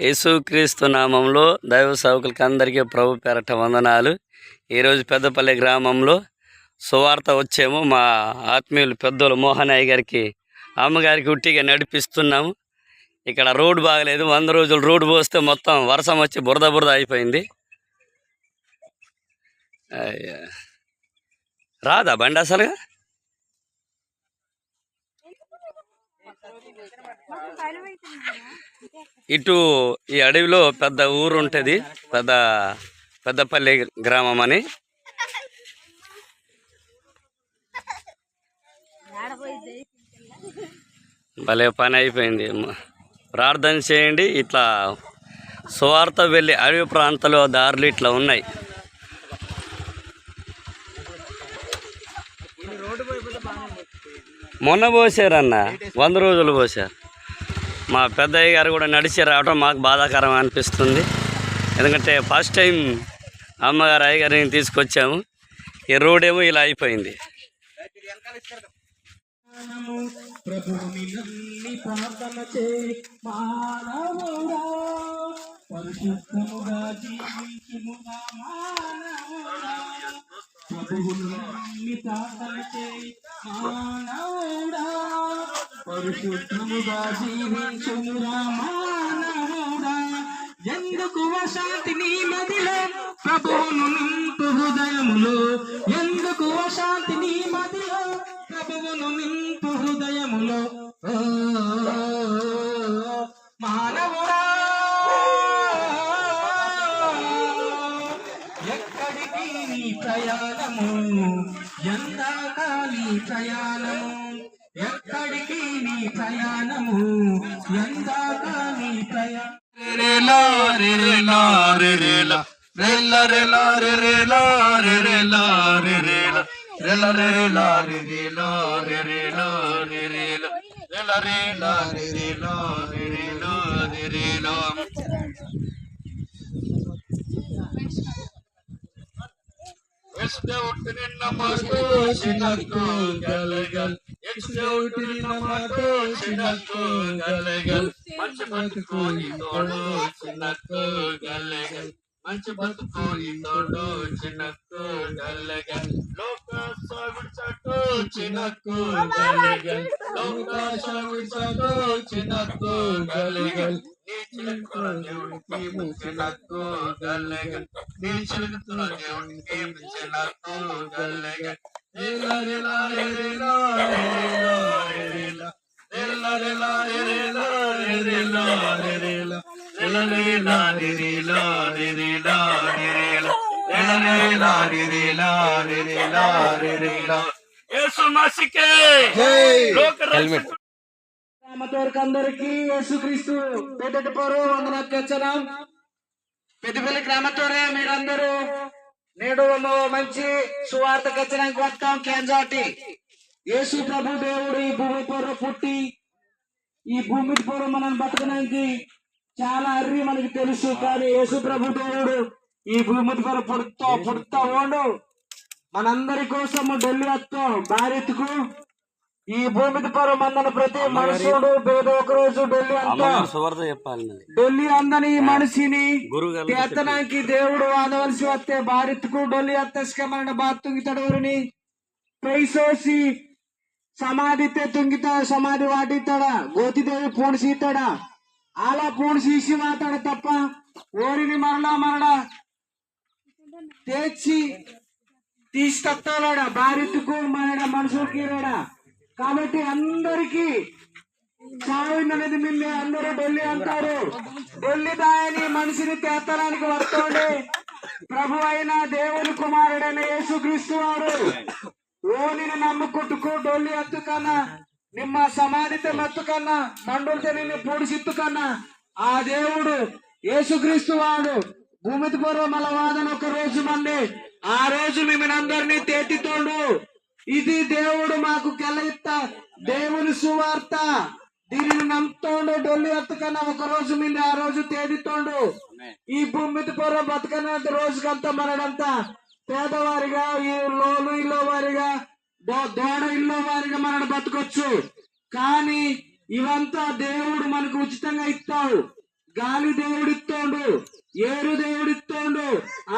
యేసుక్రీస్తు నామంలో దైవ సేవకులకి అందరికీ ప్రభు పేరట వందనాలు. ఈరోజు పెద్దపల్లి గ్రామంలో సువార్త వచ్చేమో మా ఆత్మీయులు పెద్దలు మోహనయ్య గారికి అమ్మగారికి ఉట్టిగా నడిపిస్తున్నాము. ఇక్కడ రోడ్డు బాగలేదు, 100 రోజులు రోడ్డు పోస్తే మొత్తం వర్షం వచ్చి బురద అయిపోయింది. రాదా బండి అసలుగా? ఇటు ఈ అడవిలో పెద్ద ఊరు ఉంటుంది, పెద్దపల్లి గ్రామం అని. భలే పని అయిపోయింది. ప్రార్థన చేయండి. ఇట్లా సువార్త వెళ్ళి అడవి ప్రాంతంలో దారులు ఇట్లా ఉన్నాయి. మొన్న పోసారన్న, 100 రోజులు పోసారు. మా పెద్దయ్య గారు కూడా నడిచి రావడం మాకు బాధాకరం అనిపిస్తుంది. ఎందుకంటే ఫస్ట్ టైం అమ్మగారు అయ్యగారిని తీసుకొచ్చాము. ఈ రోడ్ ఏమో ఇలా అయిపోయింది. పరిశుద్ధముగా జీవించుమురా మానవుడా, ఎందుకు శాంతి నీ మదిలో ప్రభువును నింపు హృదయములో, ఎందుకు శాంతి నీ మదిలో ప్రభువును నింపు హృదయములో. మానవుడా, ఎక్కడికి నీ ప్రయాణము, ఎందాకాలి ప్రయాణము, ఎక్కడికి నీ ప్రయాణము, ఎందాక నీ ప్రయాణం. మంచి బతుకు తోడు చిన్నకు గలగల్, లోక సాగుచటు చిన్నకు గలగల్, లోక సాగుచటు చిన్నకు గలగల్, నీ చిలకతో దేవునికి చిన్నకు గలగల్, నీ చిలకతో దేవునికి చిన్నకు గలగల్. అందరికి యేసుక్రీస్తు పెద్దపూరు వందనం. పెద్దపల్లి గ్రామతోనే మీరందరూ నేడు మంచి సువార్త కచ్చడానికి వస్తాం. కేంజాటి యేసు ప్రభు దేవుడు ఈ భూమి పూర్వ పుట్టి ఈ భూమి పూర్వం మనం బతకడానికి చాలా అర్రి మనకి తెలుసు. కానీ యేసు ప్రభు దేవుడు ఈ భూమి పూర్వ పుడతా ఓడు మనందరి కోసం ఢిల్లీ వస్తాం భారత్కు. ఈ భూమి పూర్వ మందన ప్రతి మనుషుడు ఒక రోజు ఢిల్లీ అందని ఈ మనిషిని ఎత్తనానికి దేవుడు వాదవలసి వస్తే భారత్కు ఢిల్లీ ఎత్తస్కమైన బాతుంగి తడవరిని పైసోసి సమాధితే తుంగిత సమాధి వాటిస్తాడ గోతిదేవి పూణ సీతాడా అలా పూణ సీసి మాతాడ తప్ప ఓరిని మరలా తెచ్చి తీసి తత్తాడా భారత్కు మన మనుషులకి రాడా. కాబట్టి అందరికి చావిందనేది మిమ్మల్ని అందరూ ఢిల్లీ అంటారు. ఢిల్లీ దాయని మనిషిని తేత్తడానికి వస్తుండే ప్రభు అయిన దేవుని కుమారుడైన యేసుక్రీస్తు వారు ఓనిని నమ్ముకుంటుకు డొల్లి ఎత్తు కన్నా నిమ్మ సమాధితో మత్తు కన్నా మండులతో నిన్ను పొడిసిత్తు కన్నా ఆ దేవుడు యేసుక్రీస్తు వాడు భూమితి పూర్వ మల వాదన ఒక రోజు మంది ఆ రోజు మిమ్మల్ని అందరినీ తేటితోడు. ఇది దేవుడు మాకు కెలయిత్తా దేవుని సువార్త. దీనిని నమ్ముతోండు డొల్లి ఎత్తు కన్నా ఒక రోజు మీద ఆ రోజు తేడితోండు. ఈ భూమితి పూర్వ బతకనంత రోజుకంతా మనడంతా పేదవారిగా ఈ లోలు ఇల్లో వారిగా దోడ ఇల్లో వారిగా మనం బతకొచ్చు. కానీ ఇవంతా దేవుడు మనకు ఉచితంగా ఇస్తాడు. గాలి దేవుడిత్తోండు, ఏరు దేవుడిత్తోండు,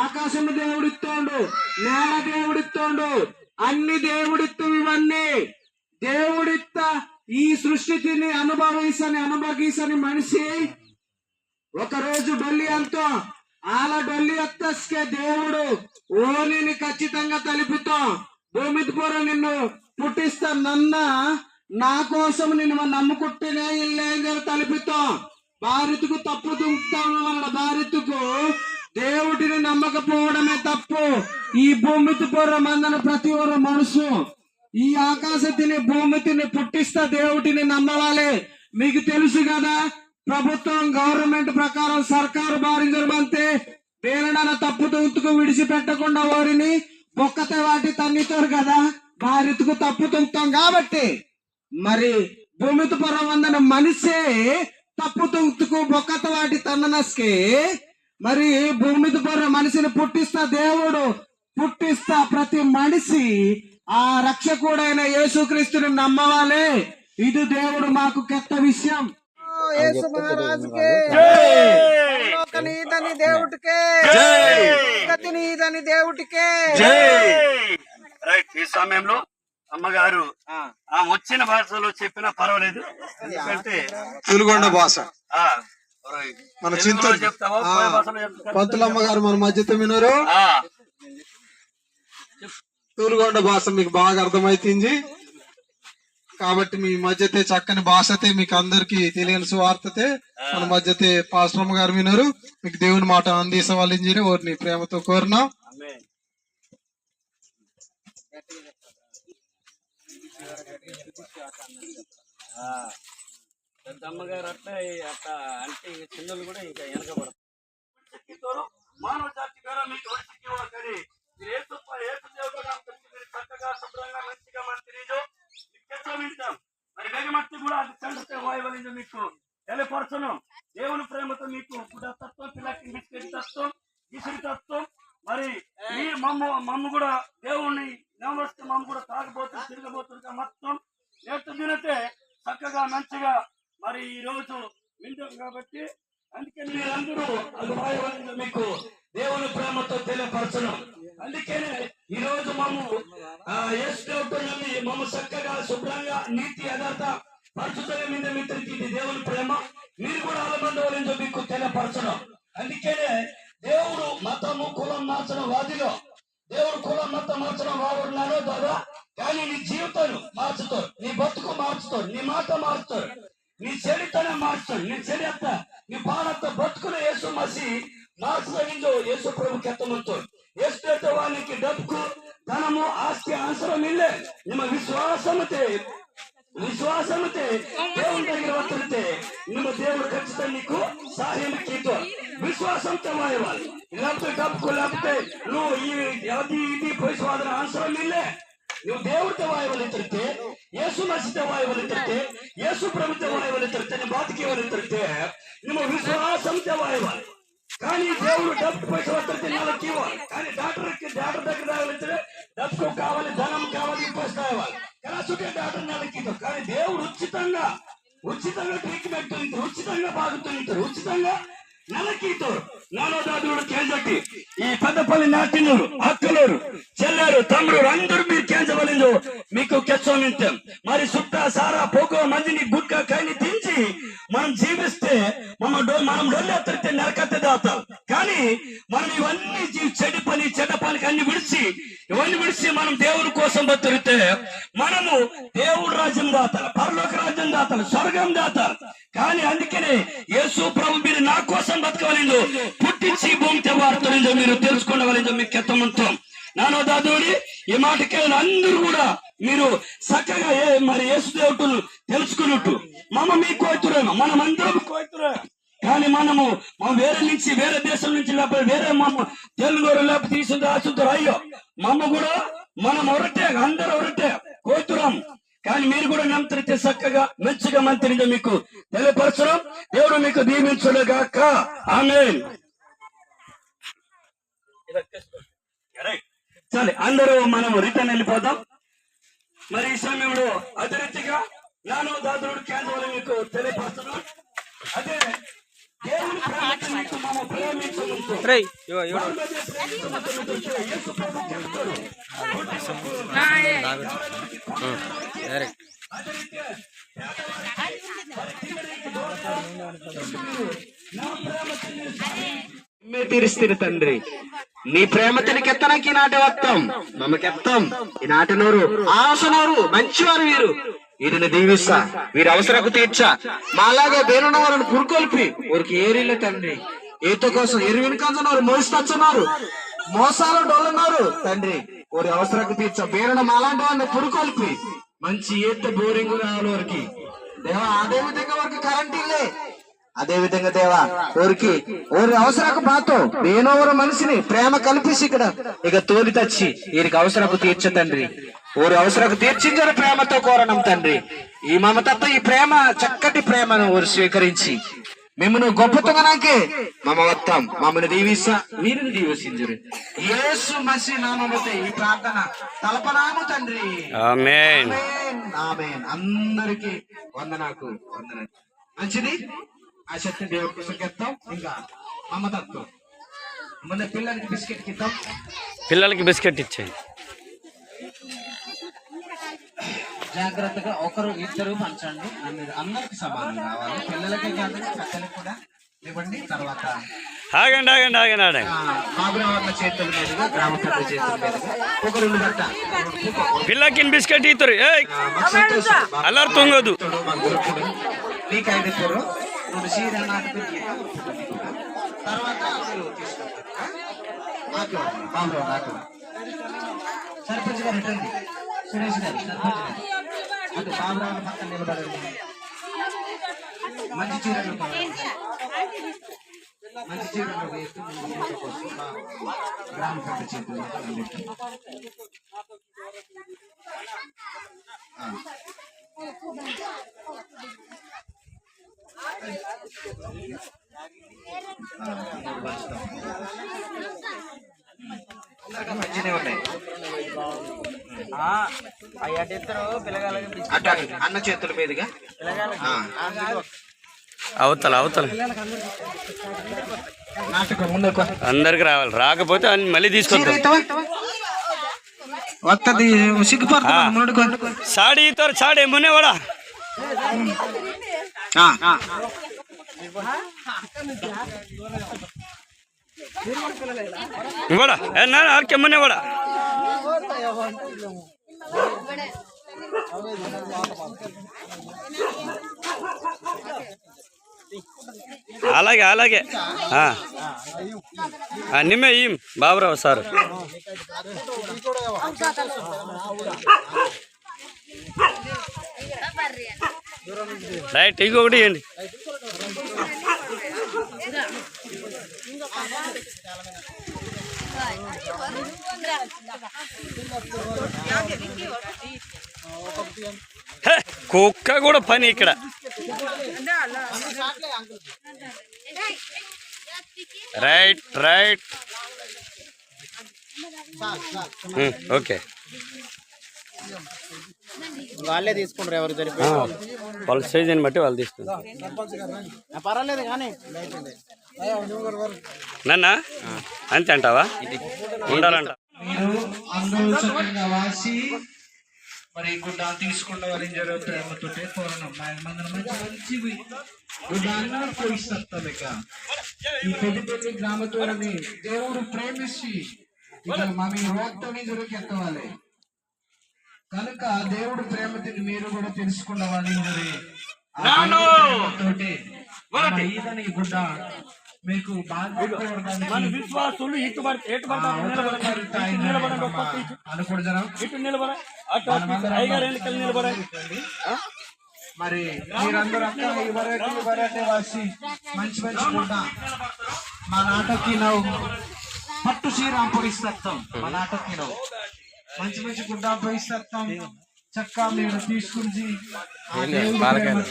ఆకాశము దేవుడిత్తోండు, నేల దేవుడిత్తోండు, అన్ని దేవుడిత్తు. ఇవన్నీ దేవుడిత్త ఈ సృష్టిని అనుభవిసని మనిషి ఒకరోజు డొల్లి అంతో ఆల డొల్లి ఎత్తస్కే దేవుడు ఓనిని ఖచ్చితంగా తలిపితాం. భూమిది పూర నిన్ను పుట్టిస్తా నా కోసం నిన్ను నమ్ముకుంటేనే ఇల్లేం తలిపితాం. భారత్కు తప్పు తుంపుతాం వల్ల భారత్కు దేవుడిని నమ్మకపోవడమే తప్పు. ఈ భూమిది పూర మందన ప్రతి ఒక్క మనసు ఈ ఆకాశతిని భూమిని పుట్టిస్తా దేవుడిని నమ్మవాలి. మీకు తెలుసు కదా, ప్రభుత్వం గవర్నమెంట్ ప్రకారం సర్కారు బారింజరమంతే వేలన తప్పు తుంతుకు విడిచిపెట్టకుండా వారిని బొక్కతే వాటి తన్నితారు కదా, భారత్కు తప్పు తుంపుతాం. కాబట్టి మరి భూమితో పొరవందన మనిషే తప్పు తుంతుకు బొక్కత వాటి తన్ననస్కి మరి భూమితో పొర మనిషిని పుట్టిస్తా దేవుడు పుట్టిస్తా. ప్రతి మనిషి ఆ రక్షకుడైన యేసుక్రీస్తుని నమ్మవాలి. ఇది దేవుడు మాకు కొత్త విషయం. యేసు మహారాజుకే నీదని దేవుడికే గతి నీదని దేవుడికే. రైట్. ఈ సమయంలో అమ్మగారు వచ్చిన భాషలో చెప్పినా పర్వాలేదు, ఎందుకంటే తెలుగొండ భాష మన చింతూరు చెప్తావా? పంతులమ్మ గారు మన మధ్యతో వినరు. తూలుగొండ భాష మీకు బాగా అర్థమైతుంది కాబట్టి మీ మధ్యతే చక్కని భాషతే మీకు అందరికి తెలియని సువార్తతే మన మధ్యతే పాస్టరమ్మ గారు వినరు. మీకు దేవుని మాట అందించవాలని వారిని ప్రేమతో కోరినాం. పెద్దమ్మగారు అట్లా అట్లా అంటే చిన్నలు కూడా ఇంకా వెనకబడతారు. మానవ జాతి పేరు మీకు కానీ మీరు చక్కగా శుభ్రంగా మంచిగా మంత్రిజో వింటాం. మరి వేగమట్టి కూడా అది చండితే వాయువలిందో మీకు తెలియపరచను. దేవుని ప్రేమతో మీకు తత్వం పిల్లకి బిస్కెట్ తత్వం ఇసురు తత్వం మరి ఈ మమ్మ కూడా దేవుణ్ణి నమస్తే మమ్మ కూడా తాగబోతుంది తిరగబోతుంది మొత్తం నేర్చు తినతే చక్కగా మంచిగా మరి ఈ రోజు వింటాం. కాబట్టి అందుకని మీరందరూ అది వాయువలిందో మీకు దేవుని ప్రేమతో తెలియపరచను. అందుకనే ఈ రోజు మమ్మ చక్కగా శుభ్రంగా నీతి యథార్థ పరిశుద్ధంగా మీద మిత్రుడికి ఇది దేవుని ప్రేమ. మీరు కూడా ఆలబంధవలేదో మీకు తెలియపరచడం. అందుకనే దేవుడు మతము కులం మార్చడం వాదిలో దేవుడు కులం మతం మార్చడం వాడున్నాడో దాదా, కానీ నీ జీవితాన్ని మార్చుతాడు, నీ బతుకు మార్చుతాడు, నీ మాట మార్చుతాడు, నీ చెడితనే మార్చుతాడు. నీ చెడిత నీ బాధతో బతుకునే యేసు మసి మార్చదగిందో యేసు ప్రభు కెత్తమంతాడు. ಎಷ್ಟು ವಾನಿಗೆ ಡಬ್ಕು ಧನಮು ಆಸ್ತಿ ಅವಸರವಿಲ್ಲ. ನಿಮ್ಮ ವಿಶ್ವಾಸಮತೆ దేవుని దగ్గర వస్తుంటే ನಿಮ್ಮ దేవుడు ఖచ్చితంగా నీకు సహాయం కీతో విశ్వాసంతో వాయవాలి. లేకపోతే డబ్బుకు లేకపోతే నువ్వు ఇది పోయిన అవసరం ఇల్లే. నువ్వు దేవుడితో వాయవలితే యేసు మసితో వాయవలితే యేసు ప్రభుత్వ వాయవలితే నీ బాతికి వలితే ನಿಮ್ಮ విశ్వాసంతో వాయవాలి. కానీ దేవుడు డబ్బు పైసలు వస్తే నెలకి ఇవ్వాలి. కానీ డాక్టర్ దగ్గర రావాలంటే డబ్బు కావాలి, ధనం కావాలి, పైసలు కావాలి. కలాసుకే డాక్టర్ నెలకి ఇవ్వరు. కానీ దేవుడు ఉచితంగా ట్రీట్మెంట్ ఉచితంగా బాగుతుంటారు, ఉచితంగా నెలకి ఇస్తారు. నానోదాదుడు కేంద్రకి ఈ పెద్దపల్లి నాటినూరు అక్కలూరు చెల్లారు తమ్ముడు అందరూ మీరు కేంద్రవలేదు మీకు కెచ్చోనింటాం. మరి సుట్ట సారా పోగో మందిని గుడ్క కైని దించి మనం జీవిస్తే మనం డొల్లి ఎత్తరితే నరకత్తే దాతాం. కానీ మనం ఇవన్నీ చెడ్డ పనికి అన్ని ఇవన్నీ విడిచి మనం దేవుని కోసం బతిరితే మనము దేవుడు రాజ్యం దాతారు, పరలోక రాజ్యం దాతారు, స్వర్గం దాతారు. కానీ అందుకనే యేసు ప్రభు మీరు నా కోసం బతకవలేదో పుట్టించి భూమి తెవారుతుందో మీరు తెలుసుకోవలేదో మీకు కెత్తమంతాం. నానో దాదుడి ఈ మాటకే అందరూ కూడా మీరు చక్కగా మరి యేసు దేవుడు తెలుసుకున్నట్టు మీ కోతురేమో మనమందరం కోతురే. కానీ మనము వేరే నుంచి వేరే దేశం నుంచి లేకపోతే వేరే తెలుగు లేకపోతే తీసుకుంటే ఆశుతారు. అయ్యో కూడా మనం ఒరటే అందరూ ఒరటే కోతురాం. కానీ మీరు కూడా నమ్మితే చక్కగా మంచిగా మంత్రిగా మీకు తెలియపరచడం. దేవుడు మీకు దీవించుగాక. ఆమేన్. సరే అందరూ మనం రిటర్న్ వెళ్ళిపోదాం. మరి ఈ సమయంలో అదే రీతిగా నానో దాదుడు కేంద్రంలో మీకు తెలియపరచడం. అదే దేవుడు తీరిస్తుంది తండ్రి. నీ ప్రేమ తినకెత్తనకి ఈనాటి వస్తాం నమ్మకెత్తాం ఈనాటి నోరు ఆసనోరు మంచివారు వీరు. వీరిని దీవిస్తా, వీరి అవసరకు తీర్చా. మాలాగా వేరున్న వారిని పురుకొల్పి ఊరికి ఏరిలే తండ్రి. ఈత కోసం ఎరువిని కంచున్నారు, మోస్తన్నారు, మోసాలు డోలున్నారు తండ్రి. ఊరి అవసరకు తీర్చా. వేరున్న మాలాంటి వారిని పురుకొల్పి మంచి ఈత బోరింగ్ కావాలి వారికి దేవా. అదే విధంగా వారికి కరెంట్ ఇల్లే. అదే విధంగా దేవా ఊరికి ఊరి అవసరకు బాతో వేనోవరు మనిషిని ప్రేమ కల్పిసి ఇక్కడ ఇక తోలి తెచ్చి వీరికి అవసరకు తీర్చ తండ్రి. ఊరి అవసరకు తీర్చించిన ప్రేమతో కోరణం తండ్రి. ఈ మమతత్వ ఈ ప్రేమ చక్కటి ప్రేమను ఊరు స్వీకరించి మిమ్మల్ని గొప్పతనాకే మమ వత్తాం మమ్మల్ని దీవిస్తా, వీరిని దీవించరు. యేసు మసీ నామముతో ఈ ప్రార్థన తలపనాము తండ్రి. ఆమేన్. ఆమేన్. అందరికి వందనాకు వందన. మంచిది. ఆ శక్తి దేవుడి కోసం ఎత్తాం. ఇంకా మమతత్వం మన పిల్లలకి బిస్కెట్ ఇద్దాం. పిల్లలకి బిస్కెట్ ఇచ్చేయండి. జాగ్రత్తగా ఒకరు ఇద్దరు పంచండి. అందరికి సమానం కావాలి. పిల్లలకి కాదు పెద్దలకు కూడా ఇవ్వండి. తర్వాత ఆగండి ఆగండి ఆగండి ఆగండి. బాబురావుల చేతుల మీదుగా గ్రామ పెద్ద చేతుల మీదుగా ఒక రెండు బట్ట పిల్లకి బిస్కెట్ ఇస్తారు. అల్లరి తొంగదు. మీకు ఐదు కూర సీర నాటు తర్వాత బాబురావు నాకు సర్పంచ్ గారు రిటర్న్ సురేష్ గారు సర్పంచ్ గారు అటు బాబురావు పక్కన నిలబడండి. మంచి చీరలు మంచి చీరలు వేస్తూ గ్రామ పెద్ద చేతులు మంచిగా ఉన్నాయి. అన్న చేతుల మీదుగా అవతల అవతల నాటకం ముందు అందరికి రావాలి. రాకపోతే అన్ని మళ్ళీ తీసుకొద్దాం. వస్తుంది సిగ్గుపడుతుంది. సాడి ఇస్తారు. సాడి మునేవాడా ఇవ్వడా ఆర్కే మునేవాడా అలాగే అలాగే నిమ్మే ఈం బాబురావు సార్. రైట్ ఇంకొకటి ఇవ్వండి. కుక్క కూడా పని ఇక్కడ. Right right okay. వాళ్ళే తీసుకుంటారు ఎవరు సరిపోయి వాళ్ళ సైజుని బట్టి వాళ్ళు తీసుకుంటారు. పర్వాలేదు కానీ నన్న అంతే అంటావా? ఉండాలంట. మీరు అందరూ చక్కగా వాసి మరి గుడ్డ తీసుకున్న వాళ్ళని జరుగుతుంది ప్రేమతో పూర్ణం మంచి మంచి గుడ్డ పోయిస్తాం. ఇక ఈ పెద్ద గ్రామతోని దేవుడు ప్రేమించి ఇక మమ్మీ రోడ్తోని జరుగుతావాలి కనుక దేవుడు ప్రేమతిని మీరు కూడా తెలుసుకున్న వాళ్ళని ఈదని గుడ్డ మీకు మరి మీరందరూ వాసి మంచి మంచి గుడ్డ మా నాటకి నవ్వు పట్టు శ్రీరామ్ పోయిస్తాం. మా నాటకి నవ్వు మంచి మంచి గుడ్డ పోయిస్తాం. చక్కగా మీరు తీసుకుని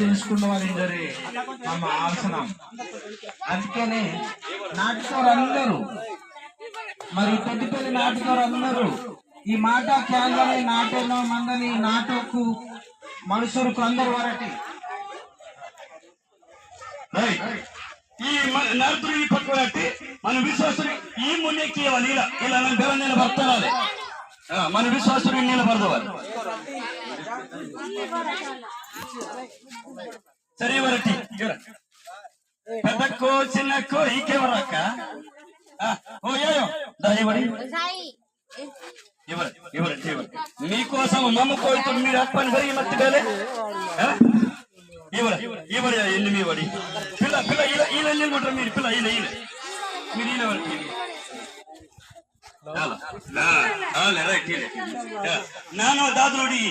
తెలుసుకున్న వాళ్ళందరి మా ఆసనం. అందుకనే నాటుకోరు అందరూ మరి పెద్దపల్లి నాటుకోరు అందరూ ఈ మాట క్యాన్లని నాటేనో మందని నాటోకు మనుషులకు అందరు వరటి ఈ ನರ್ತರು ಈ ಪಕ್ಕ ಹಾಕಿ మన విశ్వాసులు ఈ మున్నెక్కి ఇలా ఇలా ಬೆವ నిలబడతారు మన విశ్వాసులు నిలబడవాలి సరే వరటి పెద్దక్కో చిన్నక్కో ఇంకెవరక్క ఓ ఏయో దా ఇవ్వడి ఇవ్వరు మీకోసం మమ్మ కోరితో మీరు అప్పని బరి మత్తిడాలే ఇవ్వరు ఎన్ని మీ వడి పిల్ల పిల్ల ఇలా ఇలా నిలబడరు మీరు పిల్ల ఇలా ఇలా మీరు ఇలా వరకు ನಾನು ದಾದ್ರೋಡಿ